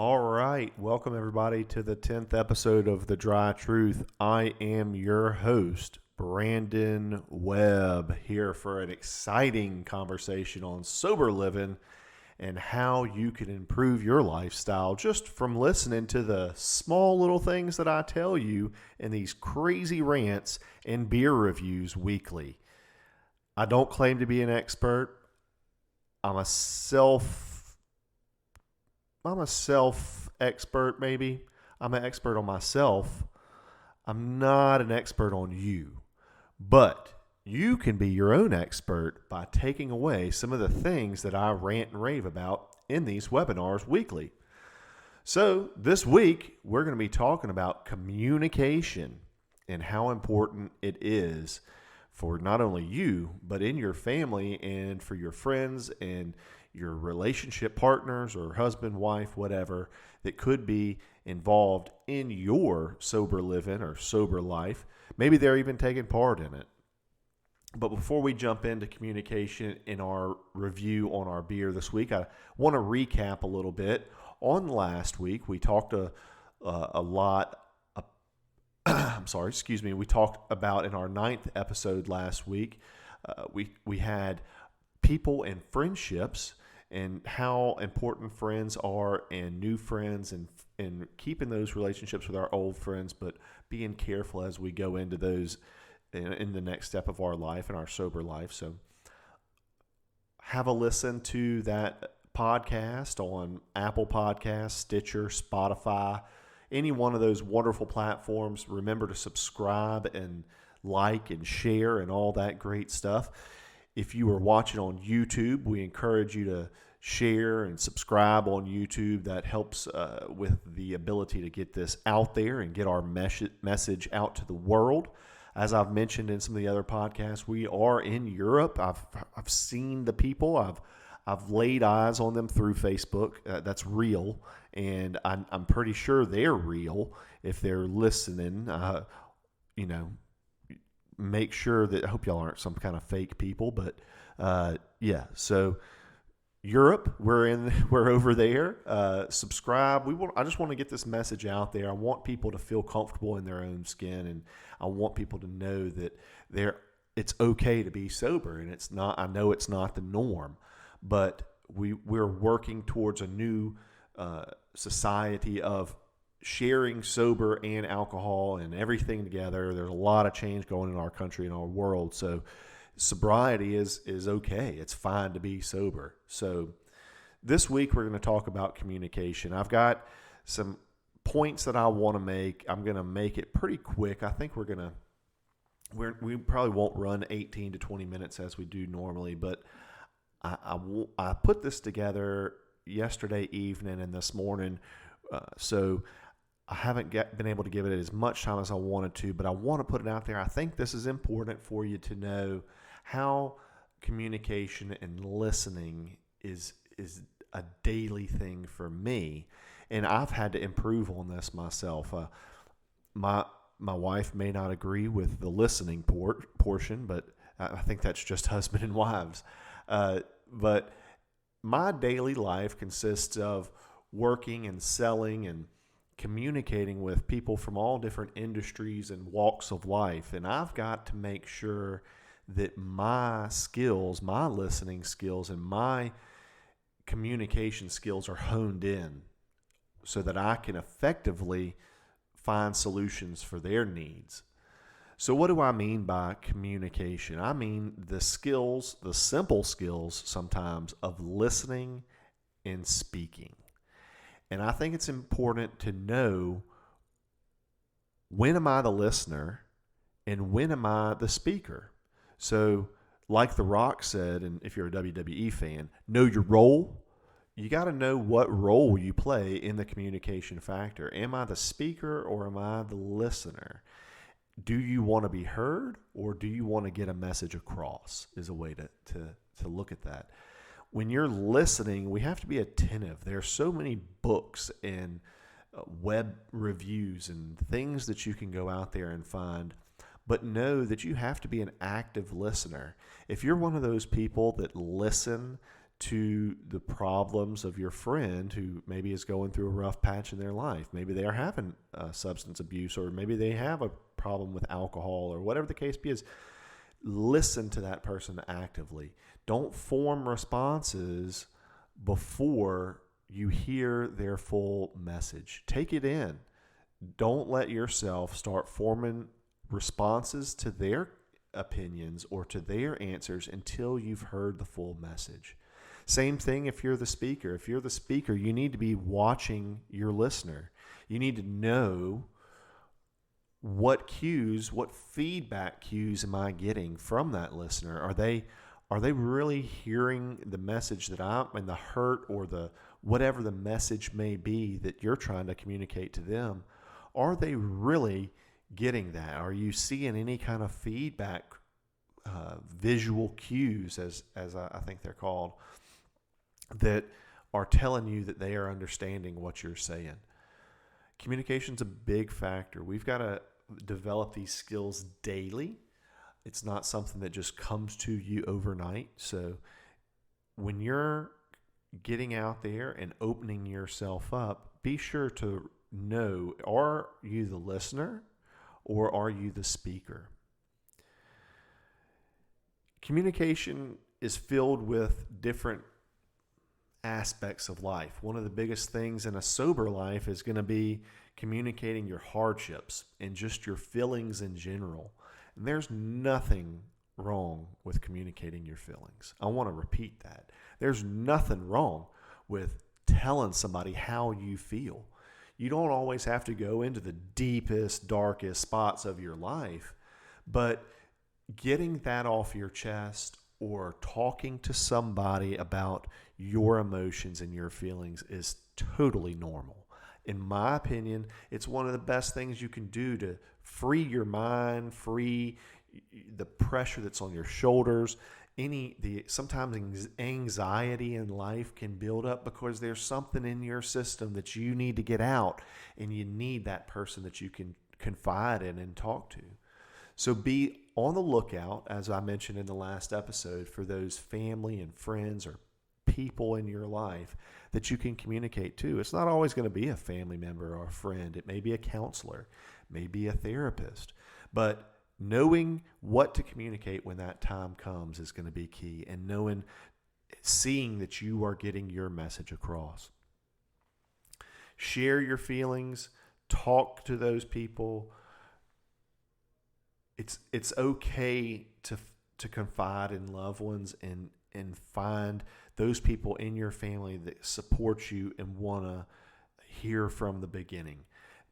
All right. Welcome, everybody, to the 10th episode of The Dry Truth. I am your host, Brandon Webb, here for an exciting conversation on sober living and how you can improve your lifestyle just from listening to the small little things that I tell you in these crazy rants and beer reviews weekly. I don't claim to be an expert. I'm a self expert, maybe. I'm an expert on myself. I'm not an expert on you. But you can be your own expert by taking away some of the things that I rant and rave about in these webinars weekly. So this week, we're going to be talking about communication and how important it is for not only you, but in your family and for your friends and your relationship partners or husband, wife, whatever, that could be involved in your sober living or sober life. Maybe they're even taking part in it. But before we jump into communication in our review on our beer this week, I want to recap a little bit. On last week, we talked a lot. We talked about in our 9th episode last week. We had people and friendships and how important friends are and new friends and keeping those relationships with our old friends, but being careful as we go into those in the next step of our life and our sober life. So have a listen to that podcast on Apple Podcasts, Stitcher, Spotify, any one of those wonderful platforms. Remember to subscribe and like and share and all that great stuff. If you are watching on YouTube, we encourage you to share and subscribe on YouTube. That helps with the ability to get this out there and get our message out to the world. As I've mentioned in some of the other podcasts, we are in Europe. I've seen the people. I've laid eyes on them through Facebook. That's real, and I'm pretty sure they're real if they're listening. Make sure that I hope y'all aren't some kind of fake people, but yeah. So Europe, we're over there. Subscribe. I just want to get this message out there. I want people to feel comfortable in their own skin, and I want people to know that it's okay to be sober, and it's not. I know it's not the norm, but we're working towards a new society of sharing sober and alcohol and everything together. There's a lot of change going in our country and our world. So sobriety is okay. It's fine to be sober. So this week we're going to talk about communication. I've got some points that I want to make. I'm going to make it pretty quick. I think we probably won't run 18 to 20 minutes as we do normally, but I put this together yesterday evening and this morning. So I haven't been able to give it as much time as I wanted to, but I want to put it out there. I think this is important for you to know how communication and listening is a daily thing for me, and I've had to improve on this myself. My wife may not agree with the listening portion, but I think that's just husband and wives. But my daily life consists of working and selling and communicating with people from all different industries and walks of life. And I've got to make sure that my skills, my listening skills, and my communication skills are honed in so that I can effectively find solutions for their needs. So what do I mean by communication? I mean the skills, the simple skills sometimes of listening and speaking. And I think it's important to know, when am I the listener and when am I the speaker? So like The Rock said, and if you're a WWE fan, know your role. You got to know what role you play in the communication factor. Am I the speaker or am I the listener? Do you want to be heard or do you want to get a message across, is a way to look at that. When you're listening, we have to be attentive. There are so many books and web reviews and things that you can go out there and find, but know that you have to be an active listener. If you're one of those people that listen to the problems of your friend who maybe is going through a rough patch in their life. Maybe they are having substance abuse, or maybe they have a problem with alcohol, or whatever the case be is. Listen to that person actively. Don't form responses before you hear their full message. Take it in. Don't let yourself start forming responses to their opinions or to their answers until you've heard the full message. Same thing if you're the speaker. If you're the speaker, you need to be watching your listener. You need to know what cues, what feedback cues am I getting from that listener? Are they really hearing the message that I'm in, the hurt or the whatever the message may be that you're trying to communicate to them? Are they really getting that? Are you seeing any kind of feedback, visual cues, as I think they're called, that are telling you that they are understanding what you're saying? Communication's a big factor. We've got to develop these skills daily. It's not something that just comes to you overnight. So when you're getting out there and opening yourself up, be sure to know, are you the listener or are you the speaker? Communication is filled with different aspects of life. One of the biggest things in a sober life is going to be communicating your hardships and just your feelings in general. And there's nothing wrong with communicating your feelings. I want to repeat that. There's nothing wrong with telling somebody how you feel. You don't always have to go into the deepest, darkest spots of your life, but getting that off your chest or talking to somebody about your emotions and your feelings is totally normal. In my opinion, it's one of the best things you can do to free your mind, free the pressure that's on your shoulders. Sometimes anxiety in life can build up because there's something in your system that you need to get out, and you need that person that you can confide in and talk to. So be on the lookout, as I mentioned in the last episode, for those family and friends or people in your life that you can communicate to. It's not always going to be a family member or a friend. It may be a counselor, maybe a therapist. But knowing what to communicate when that time comes is going to be key, and seeing that you are getting your message across. Share your feelings, talk to those people. It's okay to confide in loved ones and find those people in your family that support you and want to hear from the beginning.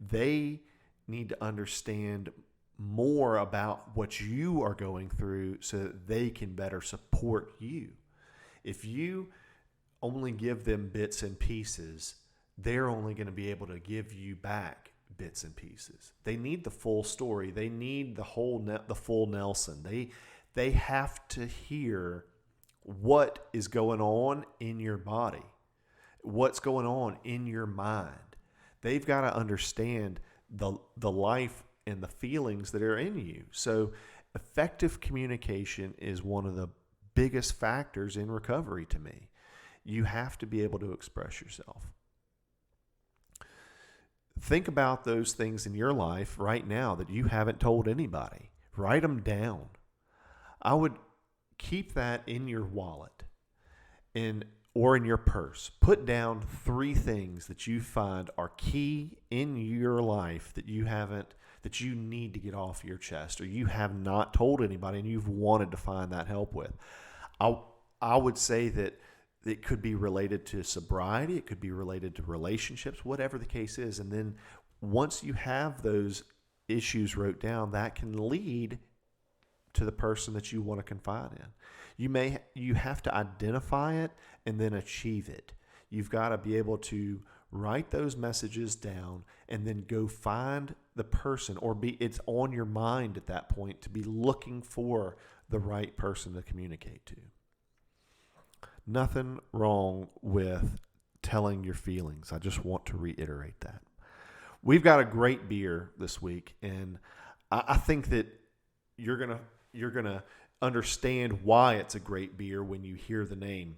They need to understand more about what you are going through so that they can better support you. If you only give them bits and pieces, they're only going to be able to give you back bits and pieces. They need the full story. They need the full Nelson. They have to hear what is going on in your body, what's going on in your mind. They've got to understand the life and the feelings that are in you. So effective communication is one of the biggest factors in recovery to me. You have to be able to express yourself. Think about those things in your life right now that you haven't told anybody. Write them down. I would keep that in your wallet or in your purse. Put down 3 things that you find are key in your life that you need to get off your chest, or you have not told anybody and you've wanted to find that help with. I would say that it could be related to sobriety. It could be related to relationships, whatever the case is. And then once you have those issues wrote down, that can lead to the person that you want to confide in. You have to identify it and then achieve it. You've got to be able to write those messages down and then go find the person, or it's on your mind at that point to be looking for the right person to communicate to. Nothing wrong with telling your feelings. I just want to reiterate that. We've got a great beer this week, and I think that you're gonna understand why it's a great beer when you hear the name.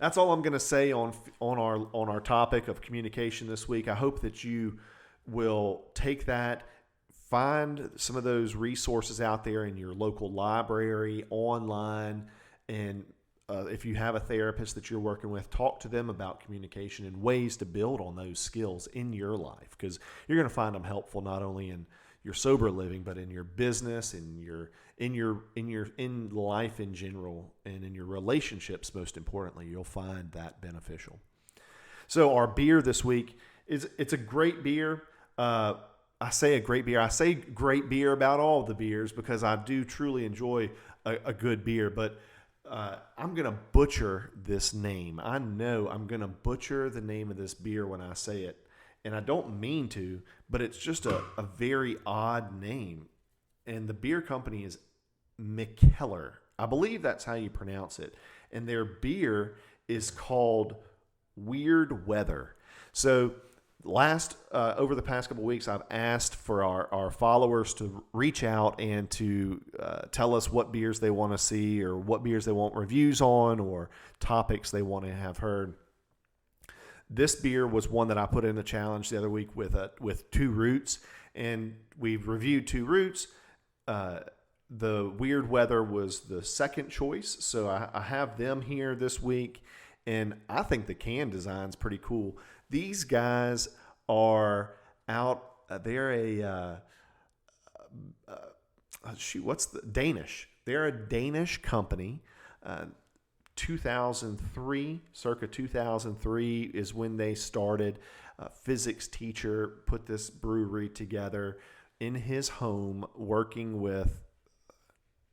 that's all I'm going to say on our topic of communication this week. I hope that you will take that, find some of those resources out there in your local library, online, and if you have a therapist that you're working with, talk to them about communication and ways to build on those skills in your life, because you're going to find them helpful not only in your sober living, but in your business, in life in general, and in your relationships. Most importantly, you'll find that beneficial. So our beer this week it's a great beer. I say a great beer. I say great beer about all the beers because I do truly enjoy a good beer, but I'm going to butcher this name. I know I'm going to butcher the name of this beer when I say it, and I don't mean to, but it's just a very odd name. And the beer company is Mikeller. I believe that's how you pronounce it. And their beer is called Weird Weather. So over the past couple of weeks, I've asked for our followers to reach out and to tell us what beers they want to see, or what beers they want reviews on, or topics they want to have heard. This beer was one that I put in the challenge the other week with Two Roots, and we've reviewed Two Roots. The Weird Weather was the second choice, so I have them here this week, and I think the can design's pretty cool. These guys are out. They're Danish. They're a Danish company. 2003, circa 2003 is when they started. A physics teacher put this brewery together in his home, working with,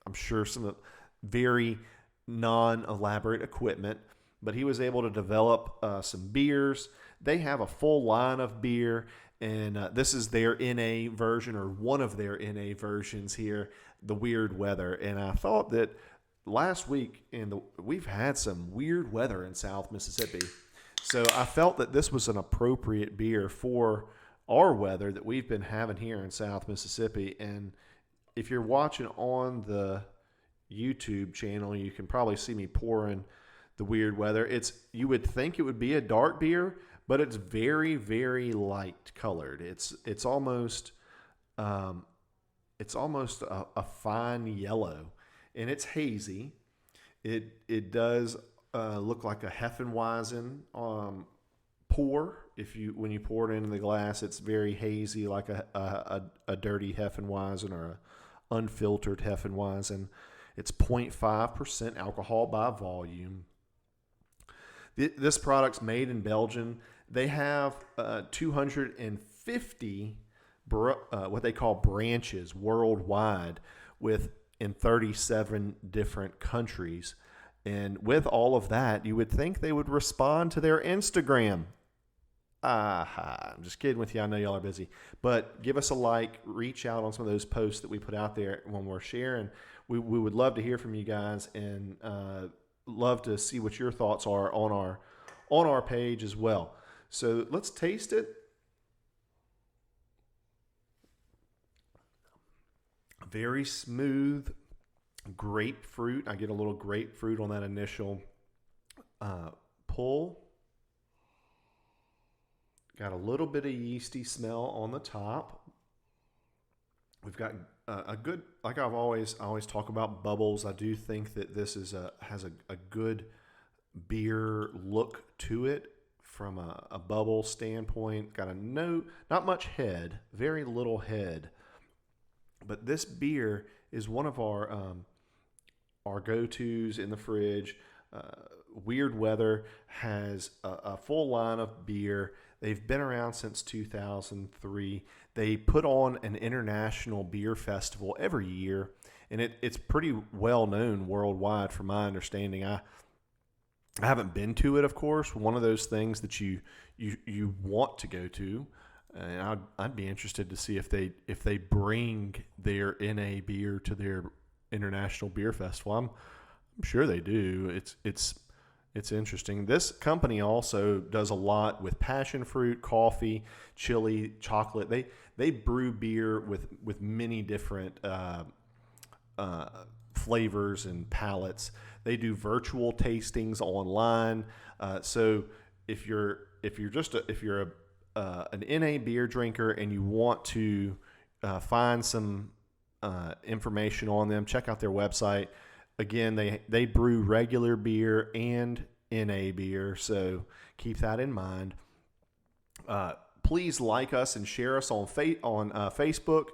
I'm sure, some very non-elaborate equipment, but he was able to develop some beers. They have a full line of beer, and this is their NA version, or one of their NA versions here, the Weird Weather. And I thought that last week, we've had some weird weather in South Mississippi, so I felt that this was an appropriate beer for our weather that we've been having here in South Mississippi. And if you're watching on the YouTube channel, you can probably see me pouring the Weird Weather. You would think it would be a dark beer, but it's very, very light colored. It's almost a fine yellow, and it's hazy. It does look like a Hefeweizen pour. When you pour it into the glass, it's very hazy, like a dirty Hefeweizen or a unfiltered Hefeweizen. It's 0.5% alcohol by volume. This product's made in Belgium. They have 250 what they call branches worldwide, in 37 different countries. And with all of that, you would think they would respond to their Instagram. I'm just kidding with you. I know y'all are busy. But give us a like. Reach out on some of those posts that we put out there when we're sharing. We would love to hear from you guys, and love to see what your thoughts are on our page as well. So let's taste it. Very smooth grapefruit. I get a little grapefruit on that initial pull. Got a little bit of yeasty smell on the top. We've got a good, like I always talk about bubbles. I do think that this has a good beer look to it from a bubble standpoint. Got not much head, very little head. But this beer is one of our go-tos in the fridge. Weird Weather has a full line of beer. They've been around since 2003. They put on an international beer festival every year, and it's pretty well known worldwide from my understanding. I haven't been to it, of course. One of those things that you want to go to, and I'd be interested to see if they bring their NA beer to their international beer festival. I'm sure they do. It's interesting. This company also does a lot with passion fruit, coffee, chili, chocolate. They brew beer with many different flavors and palettes. They do virtual tastings online. So if you're an NA beer drinker and you want to find some information on them, check out their website. Again, they brew regular beer and NA beer, so keep that in mind. Please like us and share us on Facebook.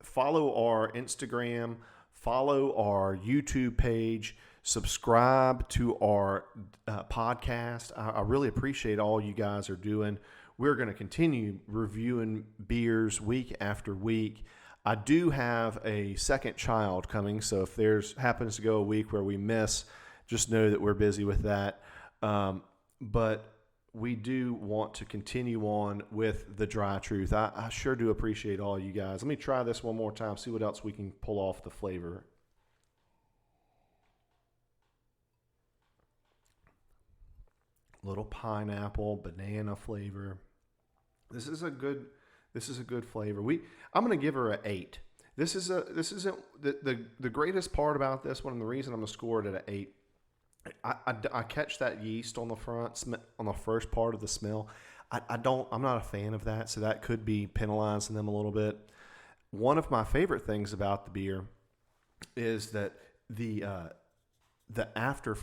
Follow our Instagram. Follow our YouTube page. Subscribe to our podcast. I really appreciate all you guys are doing. We're going to continue reviewing beers week after week. I do have a second child coming, so if there's happens to go a week where we miss, just know that we're busy with that. But we do want to continue on with the dry truth. I sure do appreciate all you guys. Let me try this one more time, see what else we can pull off the flavor. Little pineapple, banana flavor. This is a good flavor. I'm going to give her an 8. This isn't the greatest part about this one, and the reason I'm going to score it at an 8. I catch that yeast on the front, on the first part of the smell. I'm not a fan of that, so that could be penalizing them a little bit. One of my favorite things about the beer is that the after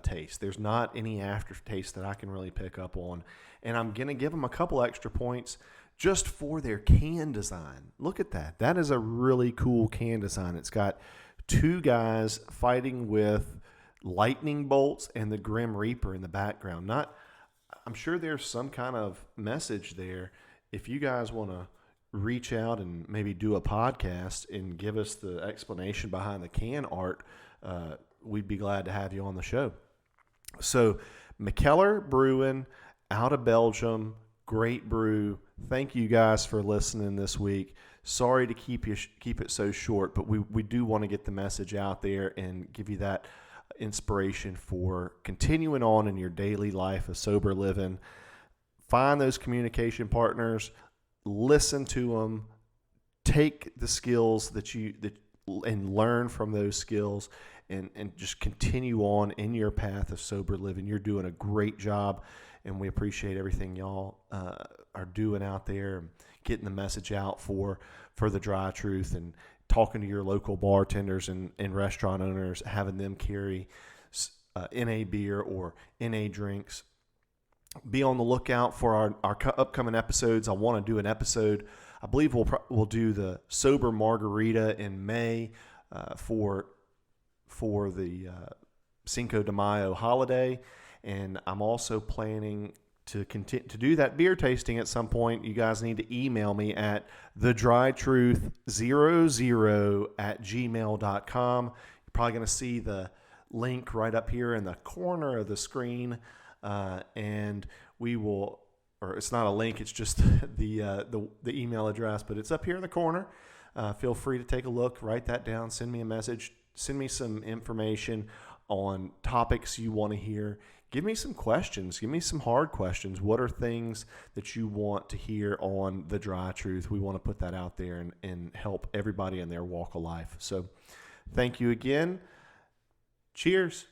taste. There's not any aftertaste that I can really pick up on, and I'm gonna give them a couple extra points just for their can design. Look at that. That is a really cool can design. It's got 2 guys fighting with lightning bolts and the Grim Reaper in the background. I'm sure there's some kind of message there. If you guys want to reach out and maybe do a podcast and give us the explanation behind the can art, we'd be glad to have you on the show. So Mikeller Brewing out of Belgium, great brew. Thank you guys for listening this week. Sorry to keep it so short, but we do want to get the message out there and give you that inspiration for continuing on in your daily life of sober living. Find those communication partners, listen to them, take the skills and learn from those skills, and just continue on in your path of sober living. You're doing a great job, and we appreciate everything y'all are doing out there, getting the message out for the dry truth, and talking to your local bartenders and restaurant owners, having them carry NA beer or NA drinks. Be on the lookout for our upcoming episodes. I want to do an episode. I believe we'll do the Sober Margarita in May for the Cinco de Mayo holiday, and I'm also planning to do that beer tasting at some point. You guys need to email me at thedrytruth00@gmail.com. You're probably going to see the link right up here in the corner of the screen, and we will. Or it's not a link; it's just the email address, but it's up here in the corner. Feel free to take a look, write that down, send me a message, send me some information on topics you want to hear. Give me some questions. Give me some hard questions. What are things that you want to hear on the dry truth? We want to put that out there and help everybody in their walk of life. So thank you again. Cheers.